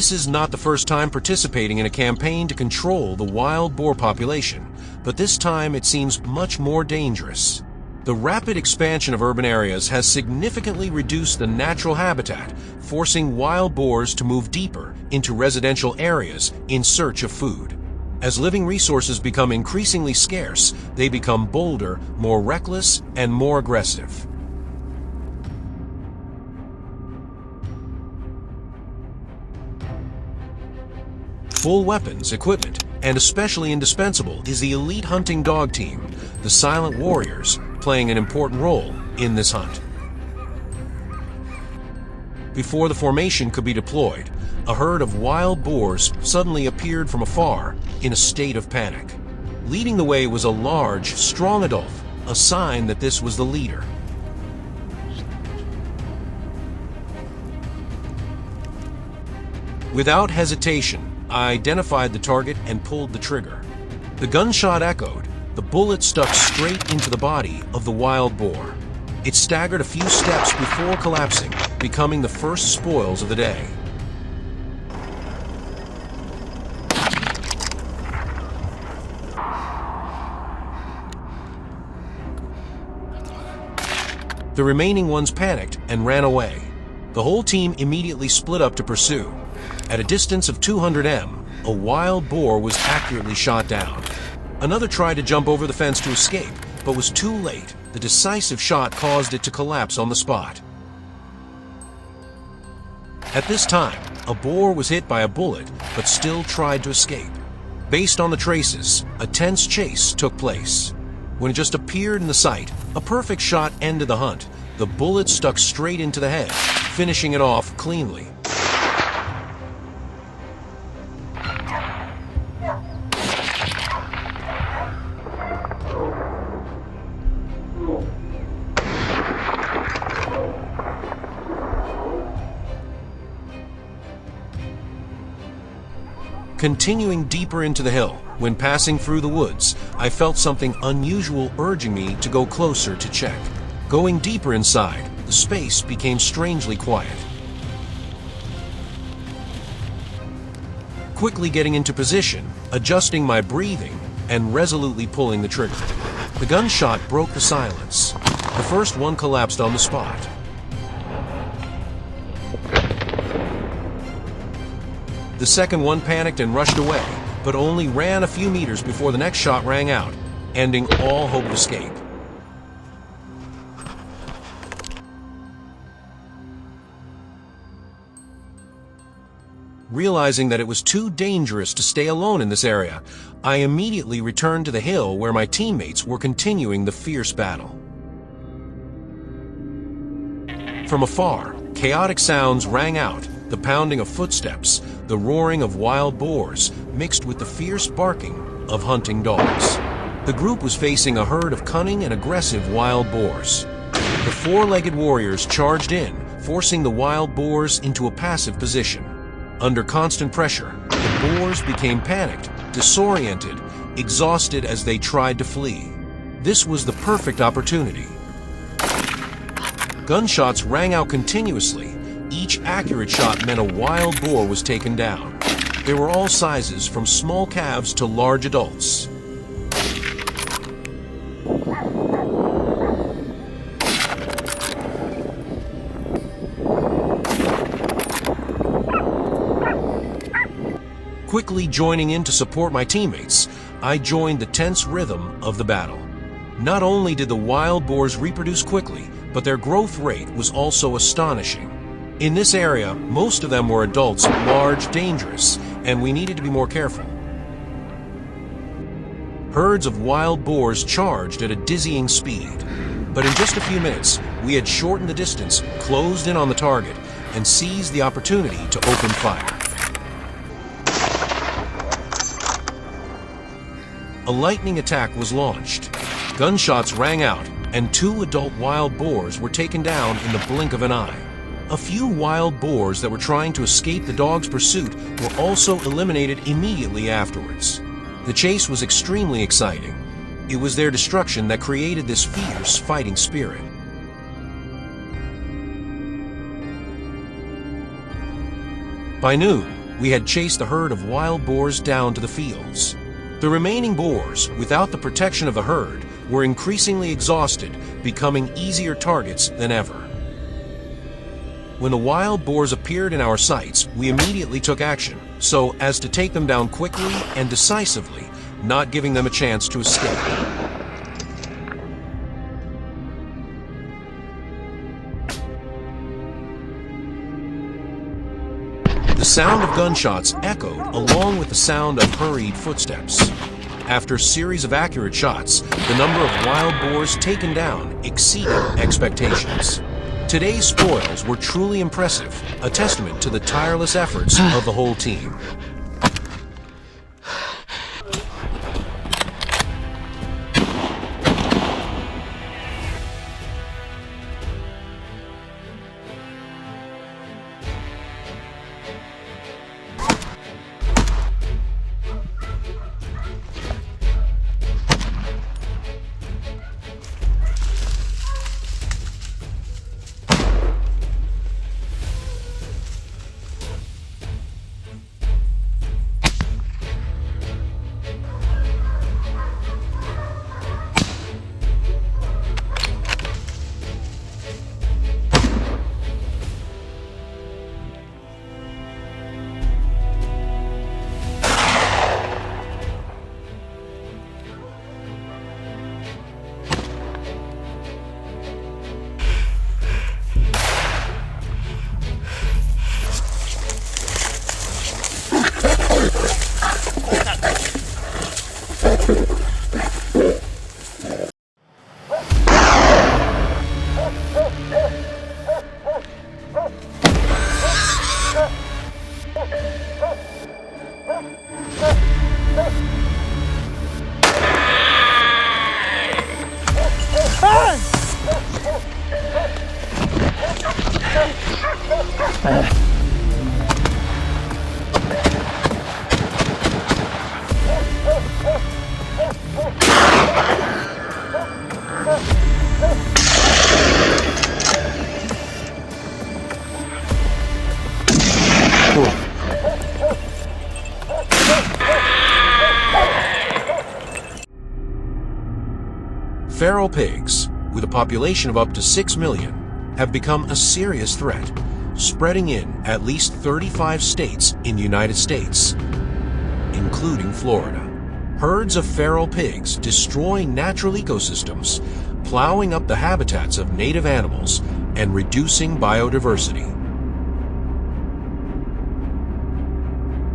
This is not the first time participating in a campaign to control the wild boar population, but this time it seems much more dangerous. The rapid expansion of urban areas has significantly reduced the natural habitat, forcing wild boars to move deeper into residential areas in search of food. As living resources become increasingly scarce, they become bolder, more reckless, and more aggressive. Full weapons, equipment, and especially indispensable is the elite hunting dog team, the Silent Warriors, playing an important role in this hunt. Before the formation could be deployed, a herd of wild boars suddenly appeared from afar in a state of panic. Leading the way was a large, strong adult, a sign that this was the leader. Without hesitation, I identified the target and pulled the trigger. The gunshot echoed. The bullet stuck straight into the body of the wild boar. It staggered a few steps before collapsing, becoming the first spoils of the day. The remaining ones panicked and ran away. The whole team immediately split up to pursue. At a distance of 200 m, a wild boar was accurately shot down. Another tried to jump over the fence to escape, but was too late. The decisive shot caused it to collapse on the spot. At this time, a boar was hit by a bullet, but still tried to escape. Based on the traces, a tense chase took place. When it just appeared in the sight, a perfect shot ended the hunt. The bullet stuck straight into the head, finishing it off cleanly. Continuing deeper into the hill, when passing through the woods, I felt something unusual urging me to go closer to check. Going deeper inside, the space became strangely quiet. Quickly getting into position, adjusting my breathing, and resolutely pulling the trigger. The gunshot broke the silence. The first one collapsed on the spot. The second one panicked and rushed away, but only ran a few meters before the next shot rang out, ending all hope of escape. Realizing that it was too dangerous to stay alone in this area, I immediately returned to the hill where my teammates were continuing the fierce battle. From afar, chaotic sounds rang out, the pounding of footsteps, the roaring of wild boars, mixed with the fierce barking of hunting dogs. The group was facing a herd of cunning and aggressive wild boars. The four-legged warriors charged in, forcing the wild boars into a passive position. Under constant pressure, the boars became panicked, disoriented, exhausted as they tried to flee. This was the perfect opportunity. Gunshots rang out continuously. Each accurate shot meant a wild boar was taken down. They were all sizes, from small calves to large adults. Quickly joining in to support my teammates, I joined the tense rhythm of the battle. Not only did the wild boars reproduce quickly, but their growth rate was also astonishing. In this area, most of them were adults, large, dangerous, and we needed to be more careful. Herds of wild boars charged at a dizzying speed. But in just a few minutes, we had shortened the distance, closed in on the target, and seized the opportunity to open fire. A lightning attack was launched. Gunshots rang out, and 2 adult wild boars were taken down in the blink of an eye. A few wild boars that were trying to escape the dog's pursuit were also eliminated immediately afterwards. The chase was extremely exciting. It was their destruction that created this fierce fighting spirit. By noon, we had chased the herd of wild boars down to the fields. The remaining boars, without the protection of the herd, were increasingly exhausted, becoming easier targets than ever. When the wild boars appeared in our sights, we immediately took action, so as to take them down quickly and decisively, not giving them a chance to escape. The sound of gunshots echoed along with the sound of hurried footsteps. After a series of accurate shots, the number of wild boars taken down exceeded expectations. Today's spoils were truly impressive, a testament to the tireless efforts of the whole team. Feral pigs, with a population of up to 6 million, have become a serious threat, spreading in at least 35 states in the United States, including Florida. Herds of feral pigs destroying natural ecosystems, plowing up the habitats of native animals, and reducing biodiversity.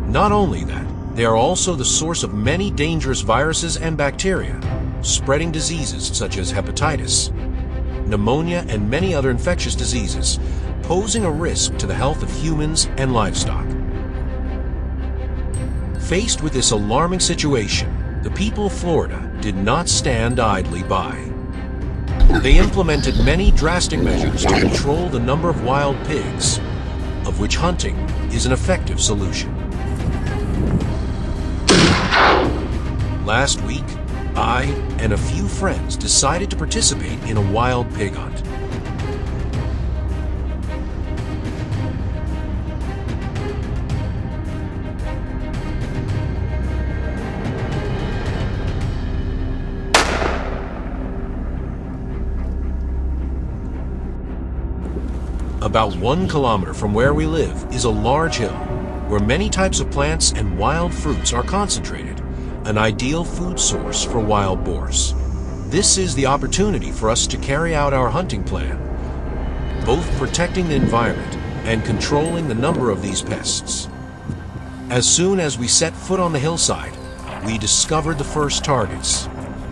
Not only that, they are also the source of many dangerous viruses and bacteria, spreading diseases such as hepatitis, pneumonia, and many other infectious diseases, posing a risk to the health of humans and livestock. Faced with this alarming situation, the people of Florida did not stand idly by. They implemented many drastic measures to control the number of wild pigs, of which hunting is an effective solution. Last week, I and a few friends decided to participate in a wild pig hunt. About 1 kilometer from where we live is a large hill where many types of plants and wild fruits are concentrated, an ideal food source for wild boars. This is the opportunity for us to carry out our hunting plan, both protecting the environment and controlling the number of these pests. As soon as we set foot on the hillside, we discovered the first targets.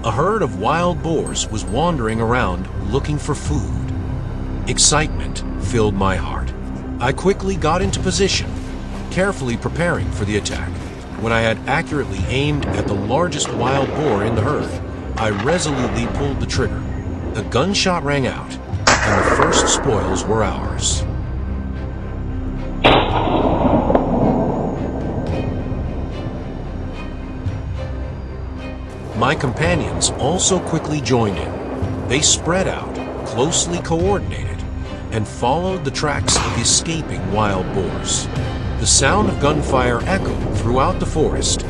A herd of wild boars was wandering around looking for food. Excitement filled my heart. I quickly got into position, carefully preparing for the attack. When I had accurately aimed at the largest wild boar in the herd, I resolutely pulled the trigger. A gunshot rang out, and the first spoils were ours. My companions also quickly joined in. They spread out, closely coordinated, and followed the tracks of the escaping wild boars. The sound of gunfire echoed throughout the forest,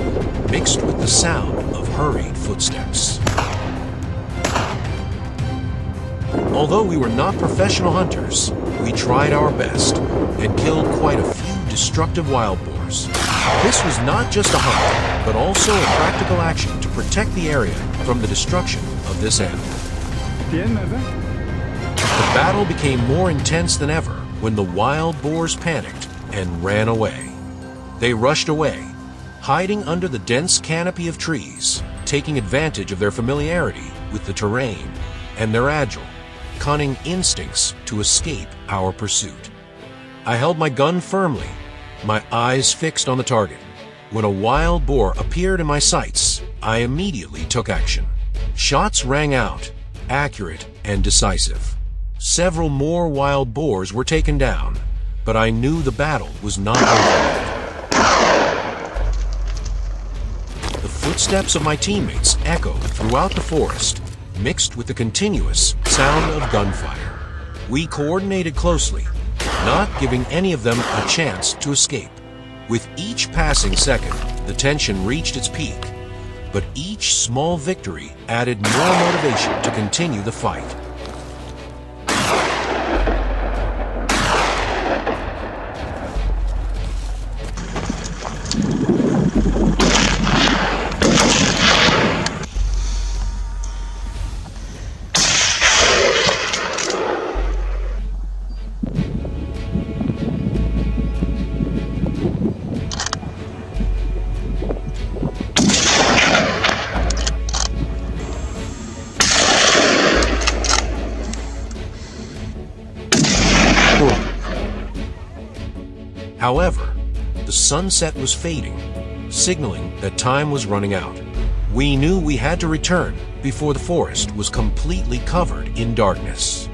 mixed with the sound of hurried footsteps. Although we were not professional hunters, we tried our best and killed quite a few destructive wild boars. This was not just a hunt, but also a practical action to protect the area from the destruction of this animal. The battle became more intense than ever when the wild boars panicked and ran away. They rushed away, hiding under the dense canopy of trees, taking advantage of their familiarity with the terrain and their agile, cunning instincts to escape our pursuit. I held my gun firmly, my eyes fixed on the target. When a wild boar appeared in my sights, I immediately took action. Shots rang out, accurate and decisive. Several more wild boars were taken down, but I knew the battle was not over yet. The footsteps of my teammates echoed throughout the forest, mixed with the continuous sound of gunfire. We coordinated closely, not giving any of them a chance to escape. With each passing second, the tension reached its peak, but each small victory added more motivation to continue the fight. However, the sunset was fading, signaling that time was running out. We knew we had to return before the forest was completely covered in darkness.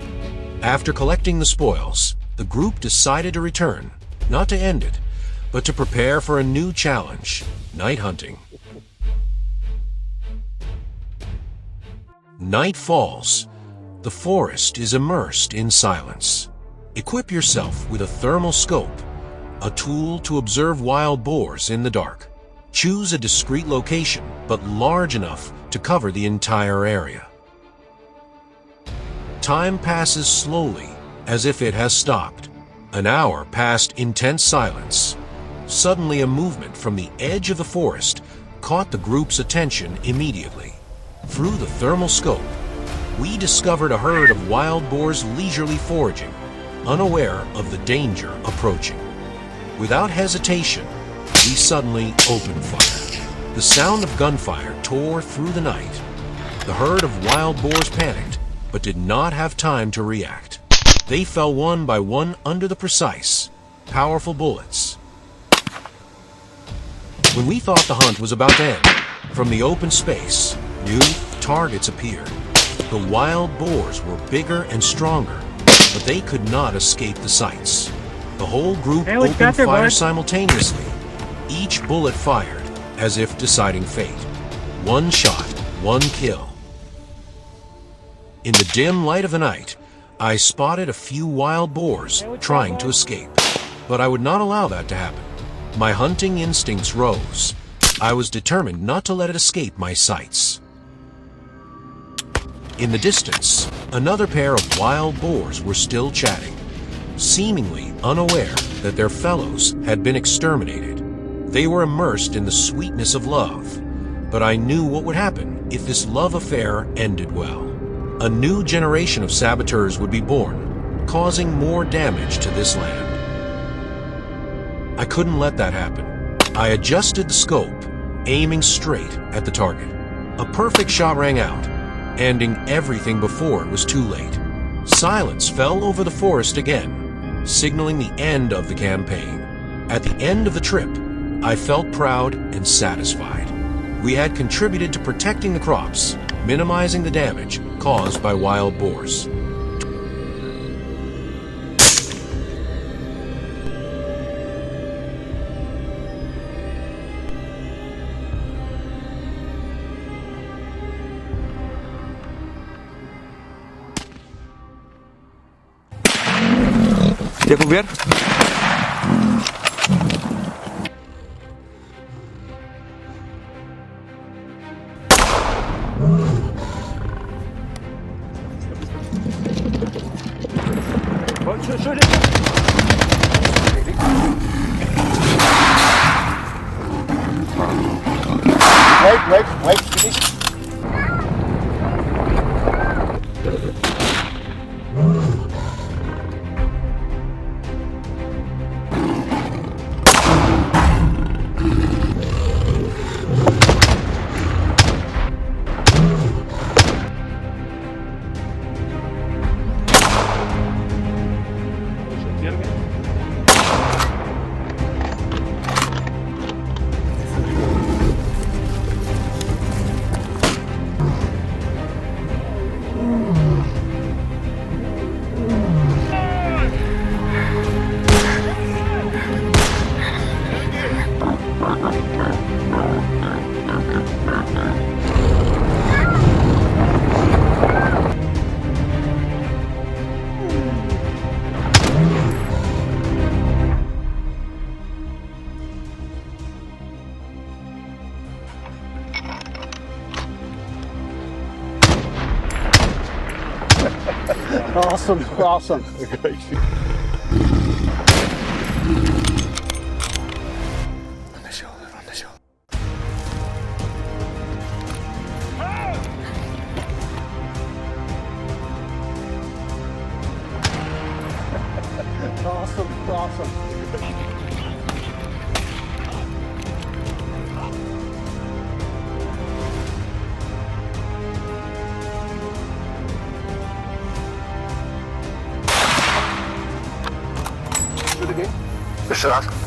After collecting the spoils, the group decided to return, not to end it, but to prepare for a new challenge, night hunting. Night falls. The forest is immersed in silence. Equip yourself with a thermal scope, a tool to observe wild boars in the dark. Choose a discreet location, but large enough to cover the entire area. Time passes slowly, as if it has stopped. An hour passed intense silence. Suddenly, a movement from the edge of the forest caught the group's attention immediately. Through the thermal scope, we discovered a herd of wild boars leisurely foraging, unaware of the danger approaching. Without hesitation, we suddenly opened fire. The sound of gunfire tore through the night. The herd of wild boars panicked, but did not have time to react. They fell one by one under the precise, powerful bullets. When we thought the hunt was about to end, from the open space, new targets appeared. The wild boars were bigger and stronger, but they could not escape the sights. The whole group opened fire simultaneously, each bullet fired as if deciding fate. One shot, one kill. In the dim light of the night, I spotted a few wild boars trying to escape, but I would not allow that to happen. My hunting instincts rose. I was determined not to let it escape my sights. In the distance, another pair of wild boars were still chatting. seemingly unaware that their fellows had been exterminated. They were immersed in the sweetness of love, but I knew what would happen if this love affair ended well. A new generation of saboteurs would be born, causing more damage to this land. I couldn't let that happen. I adjusted the scope, aiming straight at the target. A perfect shot rang out, ending everything before it was too late. Silence fell over the forest again, signaling the end of the campaign. At the end of the trip, I felt proud and satisfied. We had contributed to protecting the crops, minimizing the damage caused by wild boars. Dia kubiar. Şöyle. Wait, finish. Awesome. On the shoulder. Awesome. Jeszcze raz.